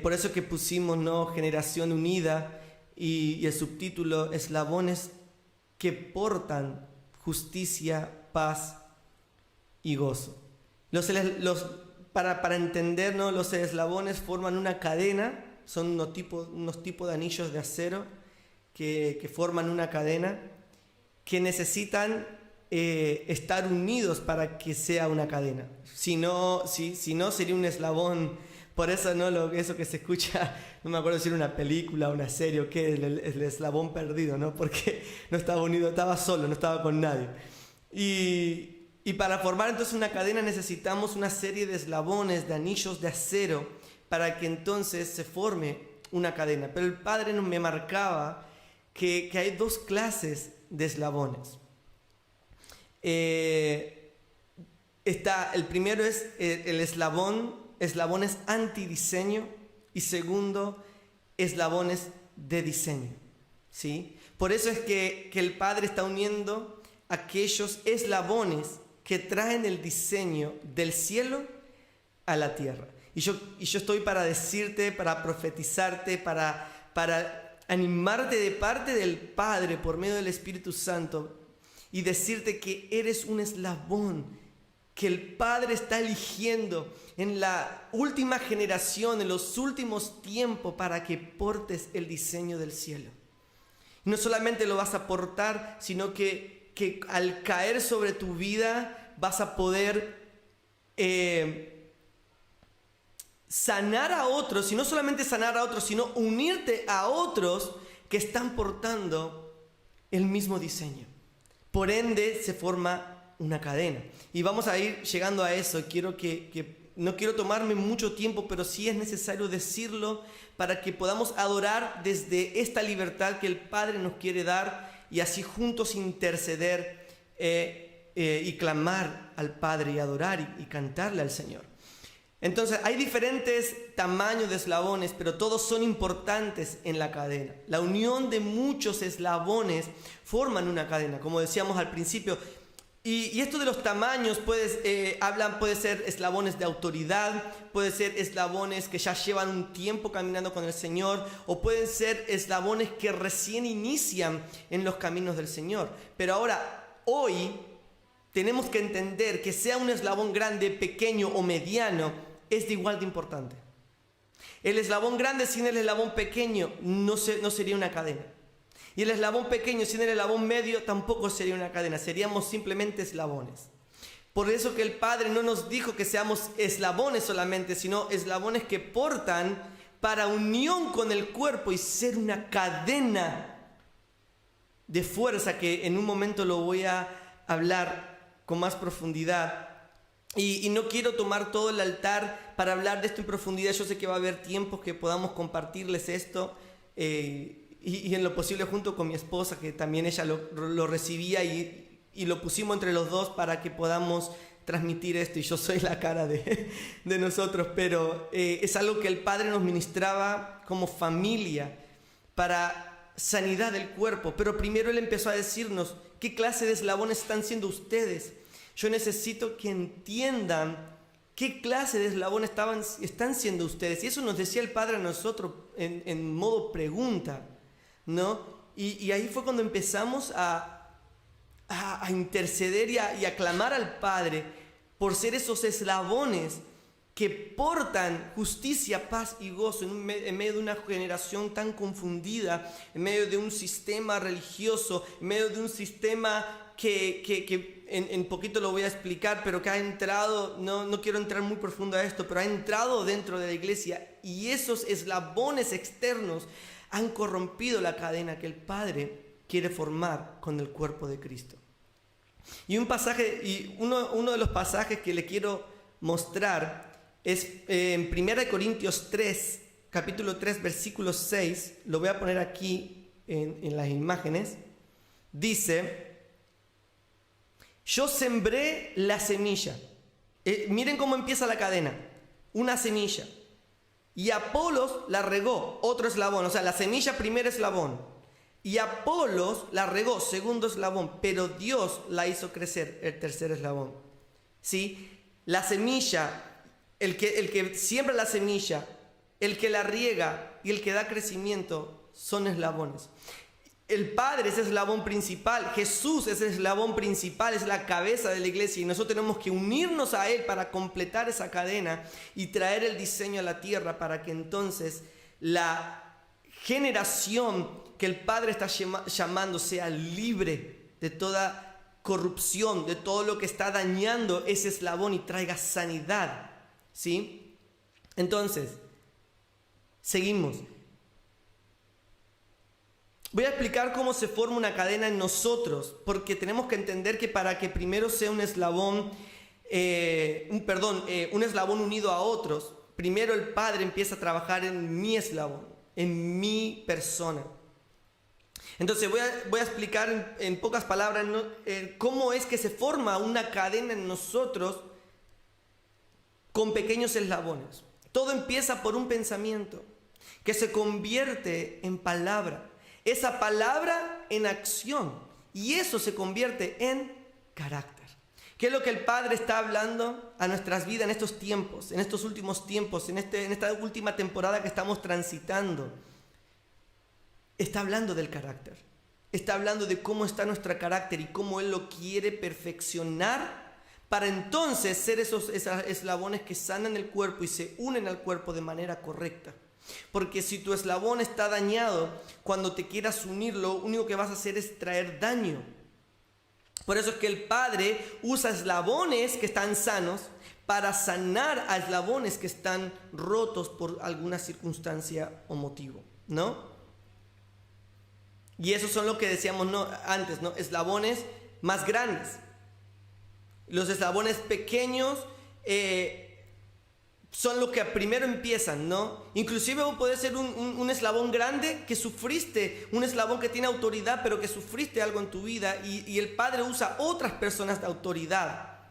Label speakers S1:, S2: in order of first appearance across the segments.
S1: Por eso que pusimos, ¿no?, Generación Unida y el subtítulo Eslabones que portan justicia, paz y gozo. Para entender, ¿no?, los eslabones forman una cadena, son unos tipos de anillos de acero que forman una cadena que necesitan estar unidos para que sea una cadena. Si no sería un eslabón. Por eso, ¿no?, eso que se escucha, no me acuerdo si era una película, una serie o qué, el eslabón perdido, ¿no? Porque no estaba unido, estaba solo, no estaba con nadie. Y para formar entonces una cadena necesitamos una serie de eslabones, de anillos de acero, para que entonces se forme una cadena. Pero el Padre me marcaba que hay dos clases de eslabones. El primero es el eslabones antidiseño, y segundo, eslabones de diseño, ¿sí? Por eso es que el Padre está uniendo aquellos eslabones que traen el diseño del cielo a la tierra. Y yo estoy para decirte, para profetizarte, para animarte de parte del Padre por medio del Espíritu Santo y decirte que eres un eslabón que el Padre está eligiendo en la última generación, en los últimos tiempos, para que portes el diseño del cielo. Y no solamente lo vas a portar, sino que al caer sobre tu vida vas a poder sanar a otros, y no solamente sanar a otros, sino unirte a otros que están portando el mismo diseño. Por ende, se forma una cadena. Y vamos a ir llegando a eso. No quiero tomarme mucho tiempo, pero sí es necesario decirlo para que podamos adorar desde esta libertad que el Padre nos quiere dar y así juntos interceder y clamar al Padre y adorar y cantarle al Señor. Entonces, hay diferentes tamaños de eslabones, pero todos son importantes en la cadena. La unión de muchos eslabones forman una cadena, como decíamos al principio. Y esto de los tamaños puede ser eslabones de autoridad, puede ser eslabones que ya llevan un tiempo caminando con el Señor, o pueden ser eslabones que recién inician en los caminos del Señor. Pero ahora, hoy, tenemos que entender que sea un eslabón grande, pequeño o mediano, es de igual de importante. El eslabón grande sin el eslabón pequeño no sería una cadena. Y el eslabón pequeño sin el eslabón medio tampoco sería una cadena, seríamos simplemente eslabones. Por eso que el Padre no nos dijo que seamos eslabones solamente, sino eslabones que portan para unión con el cuerpo y ser una cadena de fuerza, que en un momento lo voy a hablar con más profundidad. Y no quiero tomar todo el altar para hablar de esto en profundidad. Yo sé que va a haber tiempos que podamos compartirles esto, y en lo posible junto con mi esposa, que también ella lo recibía, y lo pusimos entre los dos para que podamos transmitir esto, y yo soy la cara de nosotros, pero es algo que el Padre nos ministraba como familia para sanidad del cuerpo. Pero primero Él empezó a decirnos qué clase de eslabones están siendo ustedes. Yo necesito que entiendan qué clase de eslabones están siendo ustedes, y eso nos decía el Padre a nosotros en modo pregunta, ¿no? Y ahí fue cuando empezamos a interceder y a clamar al Padre por ser esos eslabones que portan justicia, paz y gozo en medio de una generación tan confundida, en medio de un sistema religioso, en medio de un sistema que en poquito lo voy a explicar, pero que ha entrado, no quiero entrar muy profundo a esto, pero ha entrado dentro de la iglesia, y esos eslabones externos han corrompido la cadena que el Padre quiere formar con el cuerpo de Cristo. Y uno de los pasajes que le quiero mostrar es en 1 Corintios 3, capítulo 3, versículo 6. Lo voy a poner aquí en las imágenes. Dice: yo sembré la semilla. Miren cómo empieza la cadena. Una semilla. Y Apolos la regó, otro eslabón. O sea, la semilla, primer eslabón. Y Apolos la regó, segundo eslabón. Pero Dios la hizo crecer, el tercer eslabón. ¿Sí? La semilla, el que siembra la semilla el que la riega y el que da crecimiento son eslabones. El Padre es el eslabón principal, Jesús es el eslabón principal, es la cabeza de la iglesia y nosotros tenemos que unirnos a Él para completar esa cadena y traer el diseño a la tierra para que entonces la generación que el Padre está llamando sea libre de toda corrupción, de todo lo que está dañando ese eslabón y traiga sanidad, ¿sí? Entonces, seguimos. Voy a explicar cómo se forma una cadena en nosotros, porque tenemos que entender que para que primero sea un eslabón, un eslabón unido a otros, primero el Padre empieza a trabajar en mi eslabón, en mi persona. Entonces voy a explicar en pocas palabras cómo es que se forma una cadena en nosotros con pequeños eslabones. Todo empieza por un pensamiento que se convierte en palabra. Esa palabra en acción. Y eso se convierte en carácter. ¿Qué es lo que el Padre está hablando a nuestras vidas en estos tiempos, en estos últimos tiempos, en esta última temporada que estamos transitando? Está hablando del carácter. Está hablando de cómo está nuestro carácter y cómo Él lo quiere perfeccionar para entonces ser esos eslabones que sanan el cuerpo y se unen al cuerpo de manera correcta. Porque si tu eslabón está dañado, cuando te quieras unir, lo único que vas a hacer es traer daño. Por eso es que el Padre usa eslabones que están sanos para sanar a eslabones que están rotos por alguna circunstancia o motivo, ¿no? Y esos son lo que decíamos antes, ¿no? Eslabones más grandes. Los eslabones pequeños son los que primero empiezan, ¿no? Inclusive puede ser un eslabón grande que sufriste, un eslabón que tiene autoridad, pero que sufriste algo en tu vida y el Padre usa otras personas de autoridad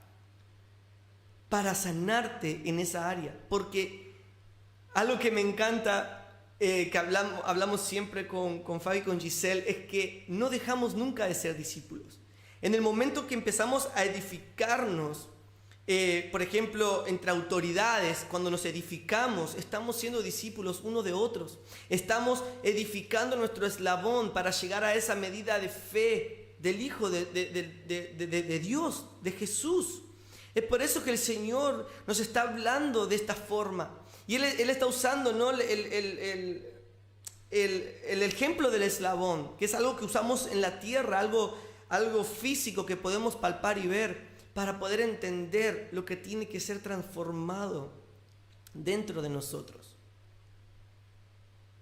S1: para sanarte en esa área. Porque algo que me encanta, que hablamos siempre con Fabi y con Giselle, es que no dejamos nunca de ser discípulos. En el momento que empezamos a edificarnos, por ejemplo, entre autoridades, cuando nos edificamos, estamos siendo discípulos unos de otros. Estamos edificando nuestro eslabón para llegar a esa medida de fe del Hijo de Dios, de Jesús. Es por eso que el Señor nos está hablando de esta forma. Y Él está usando, ¿no?, el ejemplo del eslabón, que es algo que usamos en la tierra, algo físico que podemos palpar y ver, para poder entender lo que tiene que ser transformado dentro de nosotros.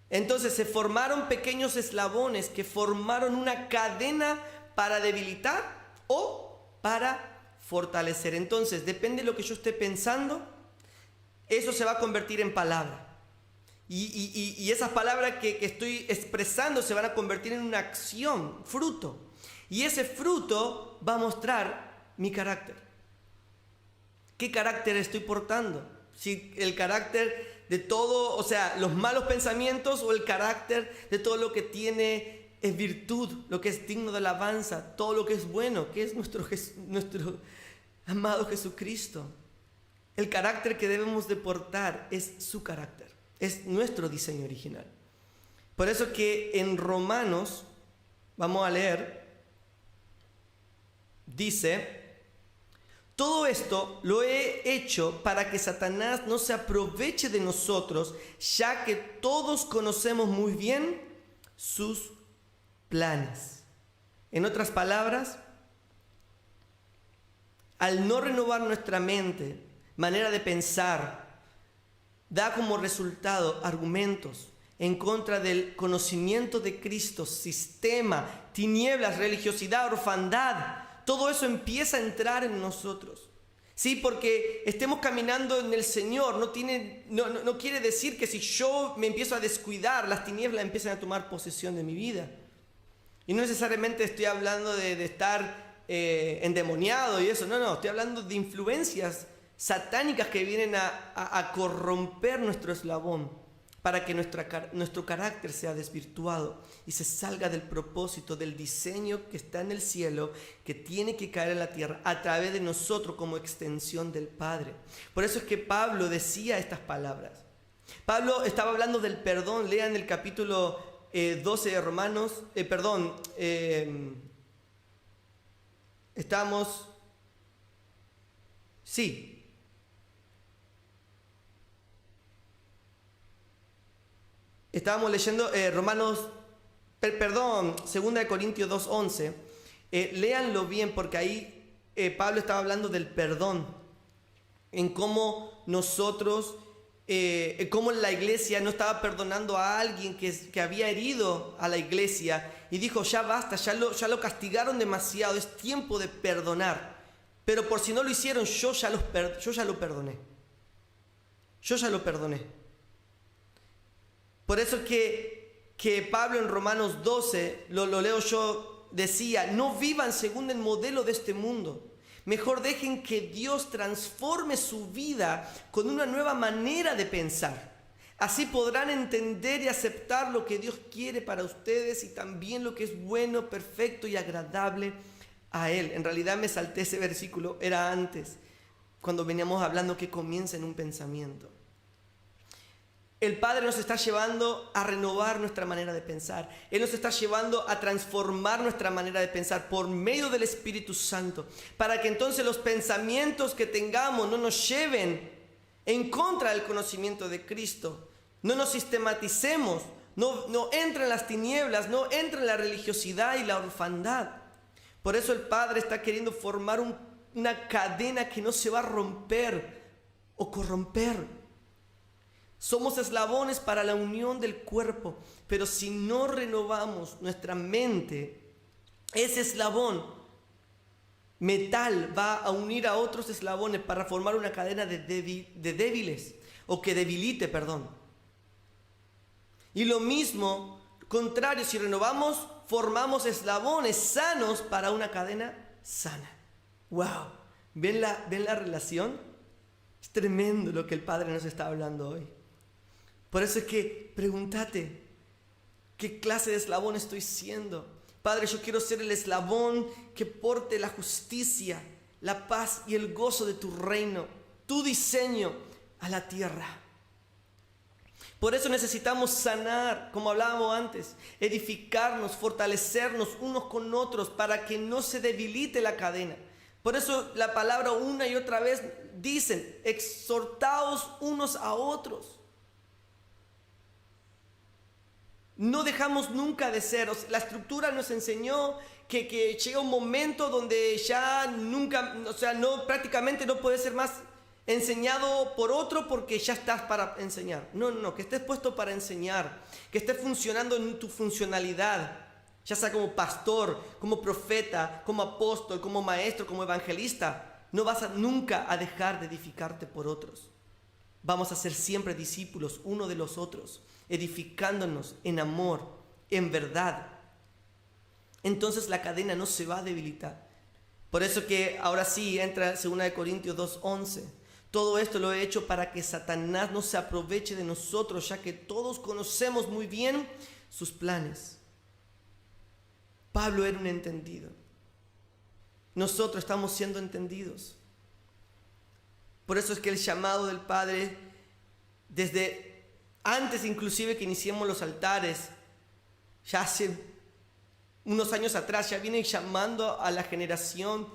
S1: Entonces se formaron pequeños eslabones que formaron una cadena para debilitar o para fortalecer. Entonces, depende de lo que yo esté pensando, eso se va a convertir en palabra. Y esas palabras que estoy expresando se van a convertir en una acción, fruto. Y ese fruto va a mostrar mi carácter. ¿Qué carácter estoy portando? Si el carácter de todo, o sea, los malos pensamientos, o el carácter de todo lo que tiene es virtud, lo que es digno de alabanza, todo lo que es bueno, que es nuestro amado Jesucristo. El carácter que debemos de portar es su carácter, es nuestro diseño original. Por eso que en Romanos, vamos a leer, dice: todo esto lo he hecho para que Satanás no se aproveche de nosotros, ya que todos conocemos muy bien sus planes. En otras palabras, al no renovar nuestra mente, manera de pensar, da como resultado argumentos en contra del conocimiento de Cristo, sistema, tinieblas, religiosidad, orfandad. Todo eso empieza a entrar en nosotros. Sí, porque estemos caminando en el Señor no quiere decir que si yo me empiezo a descuidar, las tinieblas empiezan a tomar posesión de mi vida. Y no necesariamente estoy hablando de estar endemoniado y eso. No, estoy hablando de influencias satánicas que vienen a corromper nuestro eslabón, para que nuestro carácter sea desvirtuado y se salga del propósito, del diseño que está en el cielo, que tiene que caer en la tierra a través de nosotros como extensión del Padre. Por eso es que Pablo decía estas palabras. Pablo estaba hablando del perdón. Lean el capítulo 12 de Romanos. Estamos... Sí. Estábamos leyendo Romanos... Perdón, 2 Corintios 2:11. Léanlo bien porque ahí Pablo estaba hablando del perdón. En cómo nosotros... cómo la iglesia no estaba perdonando a alguien que había herido a la iglesia y dijo, ya basta, ya lo castigaron demasiado, es tiempo de perdonar. Pero por si no lo hicieron, yo ya lo perdoné. Yo ya lo perdoné. Por eso que Pablo en Romanos 12, lo leo yo, decía, no vivan según el modelo de este mundo. Mejor dejen que Dios transforme su vida con una nueva manera de pensar. Así podrán entender y aceptar lo que Dios quiere para ustedes y también lo que es bueno, perfecto y agradable a Él. En realidad me salté ese versículo, era antes, cuando veníamos hablando que comienza en un pensamiento. El Padre nos está llevando a renovar nuestra manera de pensar. Él nos está llevando a transformar nuestra manera de pensar por medio del Espíritu Santo, para que entonces los pensamientos que tengamos no nos lleven en contra del conocimiento de Cristo. No nos sistematicemos, no entren las tinieblas, no entren la religiosidad y la orfandad. Por eso el Padre está queriendo formar una cadena que no se va a romper o corromper. Somos eslabones para la unión del cuerpo, pero si no renovamos nuestra mente, ese eslabón metal va a unir a otros eslabones para formar una cadena de débiles, o que debilite, perdón. Y lo mismo, contrario, si renovamos, formamos eslabones sanos para una cadena sana. ¡Wow! ¿Ven la relación? Es tremendo lo que el Padre nos está hablando hoy. Por eso es que pregúntate, ¿qué clase de eslabón estoy siendo? Padre, yo quiero ser el eslabón que porte la justicia, la paz y el gozo de tu reino, tu diseño a la tierra. Por eso necesitamos sanar, como hablábamos antes, edificarnos, fortalecernos unos con otros para que no se debilite la cadena. Por eso la palabra una y otra vez dicen, exhortaos unos a otros. No dejamos nunca de ser. La estructura nos enseñó que llega un momento donde ya nunca, prácticamente no puede ser más enseñado por otro porque ya estás para enseñar. No, que estés puesto para enseñar, que estés funcionando en tu funcionalidad, ya sea como pastor, como profeta, como apóstol, como maestro, como evangelista. No vas nunca a dejar de edificarte por otros. Vamos a ser siempre discípulos uno de los otros, edificándonos en amor, en verdad. Entonces la cadena no se va a debilitar. Por eso que ahora sí entra 2 Corintios 2:11. Todo esto lo he hecho para que Satanás no se aproveche de nosotros, ya que todos conocemos muy bien sus planes. Pablo era un entendido. Nosotros estamos siendo entendidos. Por eso es que el llamado del Padre, desde antes inclusive que iniciemos los altares, ya hace unos años atrás, ya viene llamando a la generación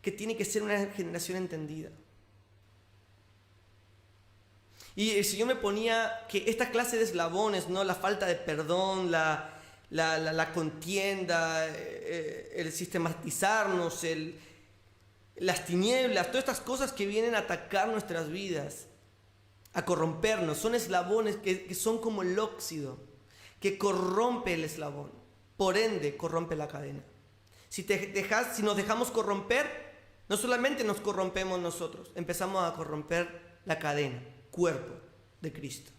S1: que tiene que ser una generación entendida. Y el Señor me ponía que esta clase de eslabones, ¿no? La falta de perdón, la contienda, el sistematizarnos, las tinieblas, todas estas cosas que vienen a atacar nuestras vidas, a corrompernos, son eslabones que son como el óxido, que corrompe el eslabón, por ende corrompe la cadena. Si nos dejamos corromper, no solamente nos corrompemos nosotros, empezamos a corromper la cadena, cuerpo de Cristo.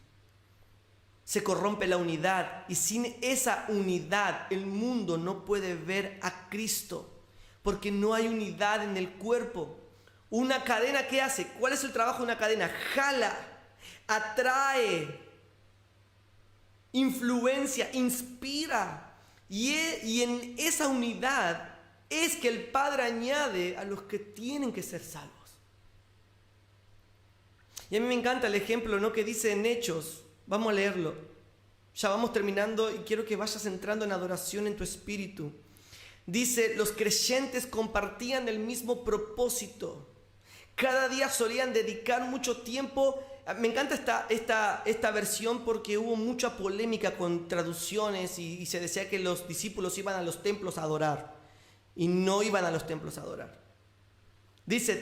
S1: Se corrompe la unidad y sin esa unidad el mundo no puede ver a Cristo, porque no hay unidad en el cuerpo. Una cadena, ¿qué hace? ¿Cuál es el trabajo de una cadena? Jala, atrae, influencia, inspira. Y en esa unidad es que el Padre añade a los que tienen que ser salvos. Y a mí me encanta el ejemplo, ¿no?, que dice en Hechos. Vamos a leerlo. Ya vamos terminando y quiero que vayas entrando en adoración en tu espíritu. Dice, los creyentes compartían el mismo propósito. Cada día solían dedicar mucho tiempo. Me encanta esta versión porque hubo mucha polémica con traducciones y se decía que los discípulos iban a los templos a adorar y no iban a los templos a adorar. Dice,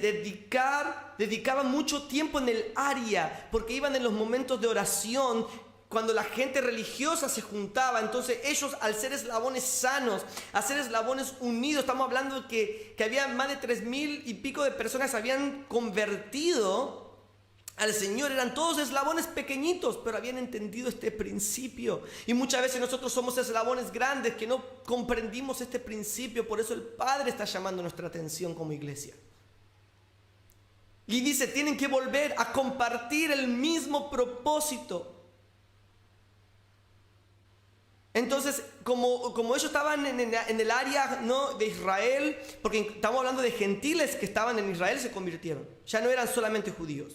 S1: dedicaban mucho tiempo en el área porque iban en los momentos de oración, cuando la gente religiosa se juntaba. Entonces ellos, al ser eslabones sanos, a ser eslabones unidos, estamos hablando de que había más de 3,000 y pico de personas que habían convertido al Señor. Eran todos eslabones pequeñitos, pero habían entendido este principio. Y muchas veces nosotros somos eslabones grandes que no comprendimos este principio. Por eso el Padre está llamando nuestra atención como iglesia. Y dice, tienen que volver a compartir el mismo propósito. Entonces, como ellos estaban en el área, ¿no?, de Israel, porque estamos hablando de gentiles que estaban en Israel, se convirtieron. Ya no eran solamente judíos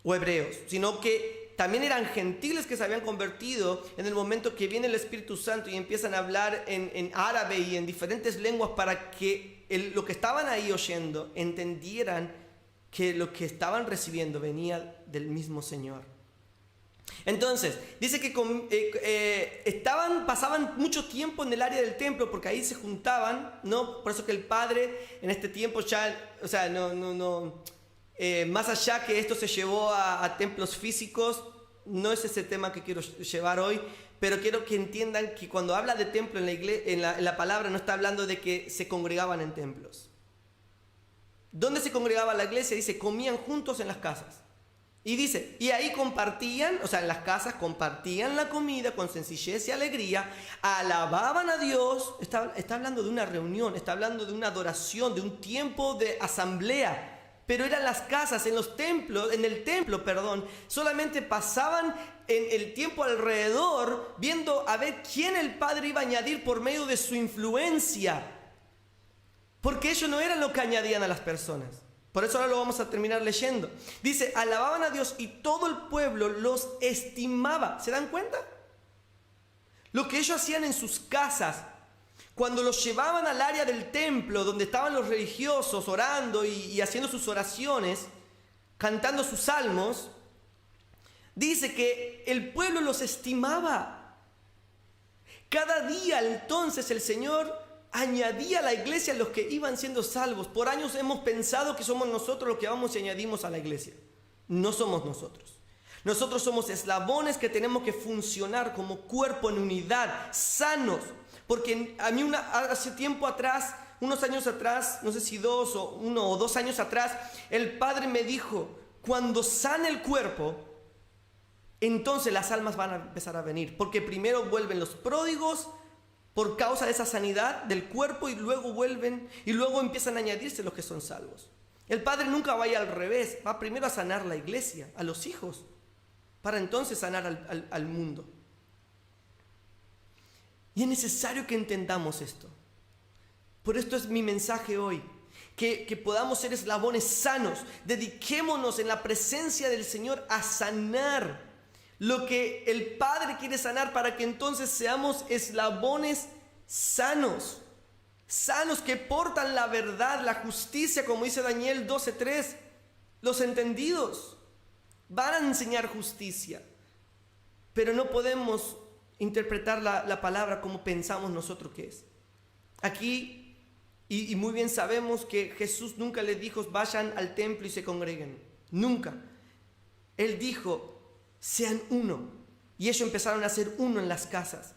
S1: o hebreos, sino que también eran gentiles que se habían convertido en el momento que viene el Espíritu Santo y empiezan a hablar en árabe y en diferentes lenguas para que lo que estaban ahí oyendo entendieran que lo que estaban recibiendo venía del mismo Señor. Entonces, dice que pasaban mucho tiempo en el área del templo porque ahí se juntaban, ¿no? Por eso que el Padre en este tiempo ya, o sea, más allá que esto se llevó a templos físicos, no es ese tema que quiero llevar hoy, pero quiero que entiendan que cuando habla de templo en la palabra no está hablando de que se congregaban en templos. ¿Dónde se congregaba la iglesia? Dice, comían juntos en las casas. Y dice, y ahí compartían, o sea, en las casas compartían la comida con sencillez y alegría, alababan a Dios. Está hablando de una reunión, está hablando de una adoración, de un tiempo de asamblea. Pero eran las casas, en el templo, solamente pasaban en el tiempo alrededor, viendo a ver quién el Padre iba a añadir por medio de su influencia. Porque ellos no eran lo que añadían a las personas. Por eso ahora lo vamos a terminar leyendo. Dice, alababan a Dios y todo el pueblo los estimaba. ¿Se dan cuenta? Lo que ellos hacían en sus casas, cuando los llevaban al área del templo, donde estaban los religiosos orando y haciendo sus oraciones, cantando sus salmos, dice que el pueblo los estimaba. Cada día entonces el Señor añadía a la iglesia los que iban siendo salvos. Por años hemos pensado que somos nosotros los que vamos y añadimos a la iglesia. No somos nosotros. Nosotros somos eslabones que tenemos que funcionar como cuerpo en unidad, sanos. Porque a mí hace tiempo atrás, unos años atrás, no sé si 1 o 2 años atrás, el Padre me dijo, cuando sane el cuerpo, entonces las almas van a empezar a venir. Porque primero vuelven los pródigos, por causa de esa sanidad del cuerpo, y luego vuelven y luego empiezan a añadirse los que son salvos. El Padre nunca va a ir al revés, va primero a sanar la iglesia, a los hijos, para entonces sanar al mundo. Y es necesario que entendamos esto. Por esto es mi mensaje hoy, que podamos ser eslabones sanos. Dediquémonos en la presencia del Señor a sanar lo que el Padre quiere sanar, para que entonces seamos eslabones sanos que portan la verdad, la justicia, como dice Daniel 12:3. Los entendidos van a enseñar justicia, pero no podemos interpretar la palabra como pensamos nosotros que es. Aquí, y muy bien sabemos que Jesús nunca les dijo, vayan al templo y se congreguen. Nunca. Él dijo, sean uno. Y ellos empezaron a ser uno en las casas.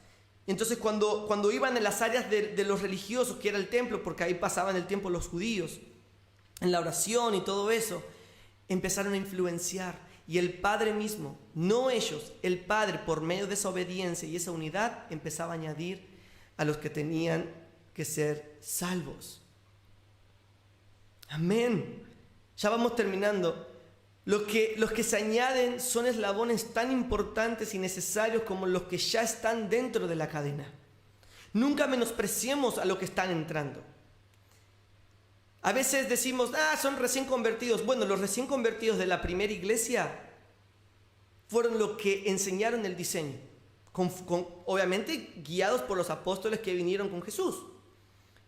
S1: Entonces cuando iban en las áreas de los religiosos, que era el templo, porque ahí pasaban el tiempo los judíos, en la oración y todo eso, empezaron a influenciar. Y el Padre mismo, no ellos, el Padre, por medio de esa obediencia y esa unidad, empezaba a añadir a los que tenían que ser salvos. Amén. Ya vamos terminando. Los que se añaden son eslabones tan importantes y necesarios como los que ya están dentro de la cadena. Nunca menospreciemos a los que están entrando. A veces decimos, son recién convertidos. Bueno, los recién convertidos de la primera iglesia fueron los que enseñaron el diseño, obviamente guiados por los apóstoles que vinieron con Jesús.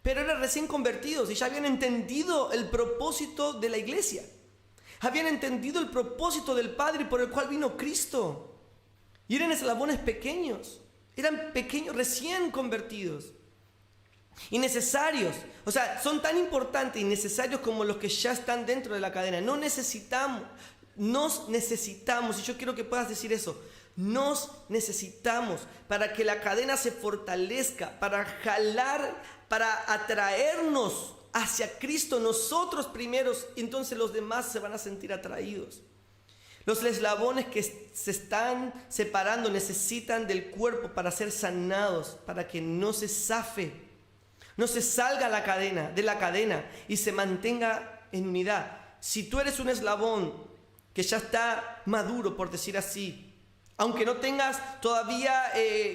S1: Pero eran recién convertidos y ya habían entendido el propósito de la iglesia. Habían entendido el propósito del Padre por el cual vino Cristo. Y eran eslabones pequeños. Eran pequeños, recién convertidos. Y necesarios. O sea, son tan importantes y necesarios como los que ya están dentro de la cadena. Nos necesitamos, y yo quiero que puedas decir eso. Nos necesitamos para que la cadena se fortalezca, para jalar, para atraernos hacia Cristo nosotros primeros, entonces los demás se van a sentir atraídos. Los eslabones que se están separando necesitan del cuerpo para ser sanados, para que no se zafe, no se salga de la cadena y se mantenga en unidad. Si tú eres un eslabón que ya está maduro, por decir así, aunque no tengas todavía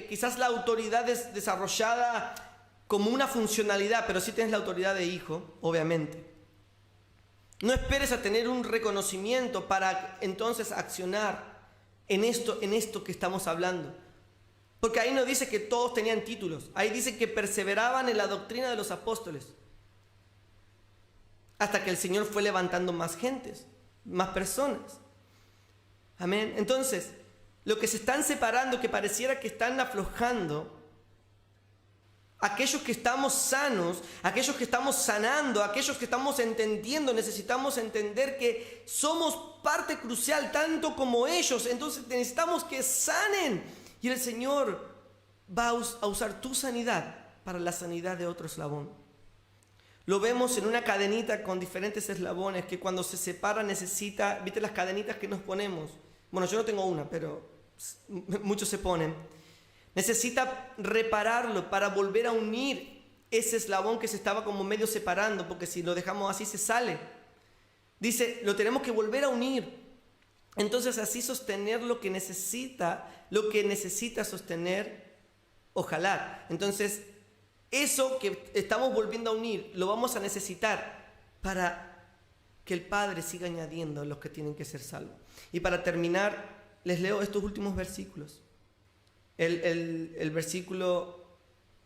S1: quizás la autoridad desarrollada como una funcionalidad, pero sí tienes la autoridad de hijo, obviamente. No esperes a tener un reconocimiento para entonces accionar en esto que estamos hablando. Porque ahí no dice que todos tenían títulos. Ahí dice que perseveraban en la doctrina de los apóstoles. Hasta que el Señor fue levantando más gentes, más personas. Amén. Entonces, lo que se están separando, que pareciera que están aflojando, aquellos que estamos sanos, aquellos que estamos sanando, aquellos que estamos entendiendo, necesitamos entender que somos parte crucial, tanto como ellos. Entonces necesitamos que sanen. Y el Señor va a usar tu sanidad para la sanidad de otro eslabón. Lo vemos en una cadenita con diferentes eslabones que cuando se separa necesita, ¿viste las cadenitas que nos ponemos? Bueno, yo no tengo una, pero muchos se ponen. Necesita repararlo para volver a unir ese eslabón que se estaba como medio separando, porque si lo dejamos así se sale. Dice, lo tenemos que volver a unir. Entonces así sostener lo que necesita sostener o jalar. Entonces eso que estamos volviendo a unir lo vamos a necesitar para que el Padre siga añadiendo los que tienen que ser salvos. Y para terminar, les leo estos últimos versículos. El versículo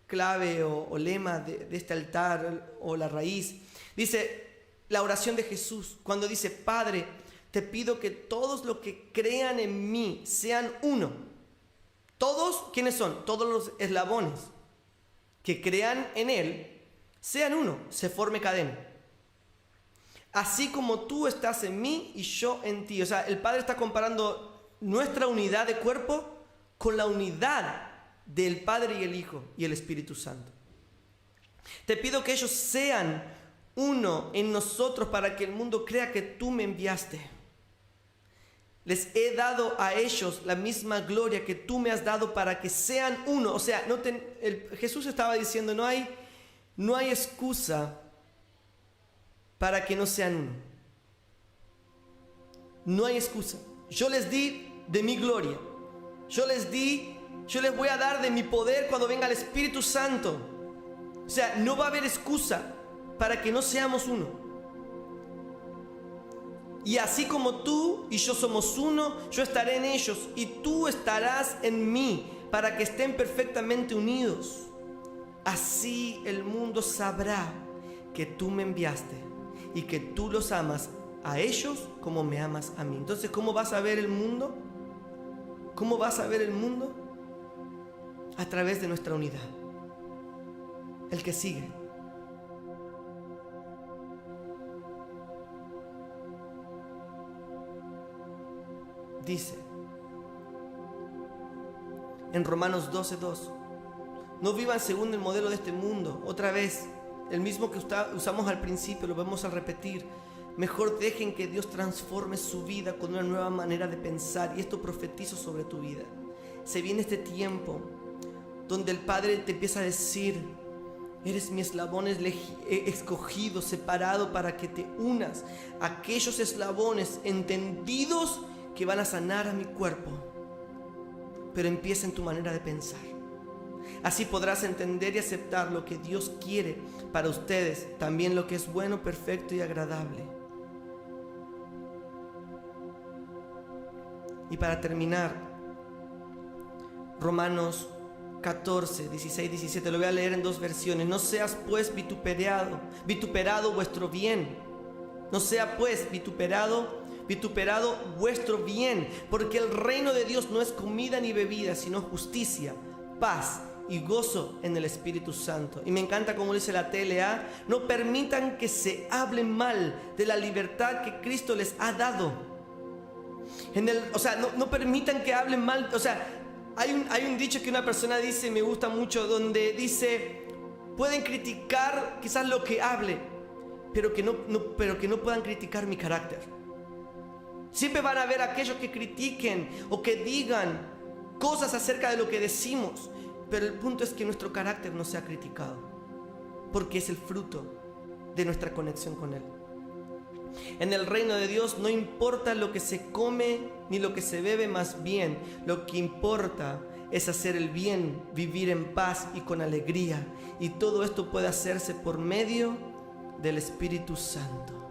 S1: clave o lema de este altar o la raíz. Dice la oración de Jesús cuando dice, Padre, te pido que todos los que crean en mí sean uno. ¿Todos? ¿Quiénes son? Todos los eslabones que crean en Él sean uno, se forme cadena. Así como tú estás en mí y yo en ti. O sea, el Padre está comparando nuestra unidad de cuerpo con la unidad del Padre y el Hijo y el Espíritu Santo. Te pido que ellos sean uno en nosotros para que el mundo crea que tú me enviaste. Les he dado a ellos la misma gloria que tú me has dado para que sean uno. O sea, Jesús estaba diciendo, no hay excusa para que no sean uno. No hay excusa. Yo les di de mi gloria. Yo les voy a dar de mi poder cuando venga el Espíritu Santo. O sea, no va a haber excusa para que no seamos uno. Y así como tú y yo somos uno, yo estaré en ellos y tú estarás en mí para que estén perfectamente unidos. Así el mundo sabrá que tú me enviaste y que tú los amas a ellos como me amas a mí. Entonces, ¿cómo vas a ver el mundo? ¿Cómo vas a ver el mundo? A través de nuestra unidad. El que sigue. Dice en Romanos 12:2, no vivan según el modelo de este mundo. Otra vez, el mismo que usamos al principio, lo vamos a repetir. Mejor dejen que Dios transforme su vida con una nueva manera de pensar. Y esto profetizo sobre tu vida. Se viene este tiempo donde el Padre te empieza a decir, eres mi eslabón escogido, separado para que te unas a aquellos eslabones entendidos que van a sanar a mi cuerpo. Pero empieza en tu manera de pensar. Así podrás entender y aceptar lo que Dios quiere para ustedes, también lo que es bueno, perfecto y agradable. Y para terminar, Romanos 14, 16, 17, lo voy a leer en dos versiones. No seas pues vituperado vuestro bien. No sea pues vituperado vuestro bien, porque el reino de Dios no es comida ni bebida, sino justicia, paz y gozo en el Espíritu Santo. Y me encanta como dice la TLA: no permitan que se hable mal de la libertad que Cristo les ha dado. No permitan que hablen mal. Hay un dicho que una persona dice, me gusta mucho, donde dice: pueden criticar quizás lo que hable, pero que no puedan criticar mi carácter. Siempre van a haber aquellos que critiquen o que digan cosas acerca de lo que decimos, pero el punto es que nuestro carácter no sea criticado, porque es el fruto de nuestra conexión con Él. En el reino de Dios no importa lo que se come ni lo que se bebe, más bien lo que importa es hacer el bien, vivir en paz y con alegría, y todo esto puede hacerse por medio del Espíritu Santo.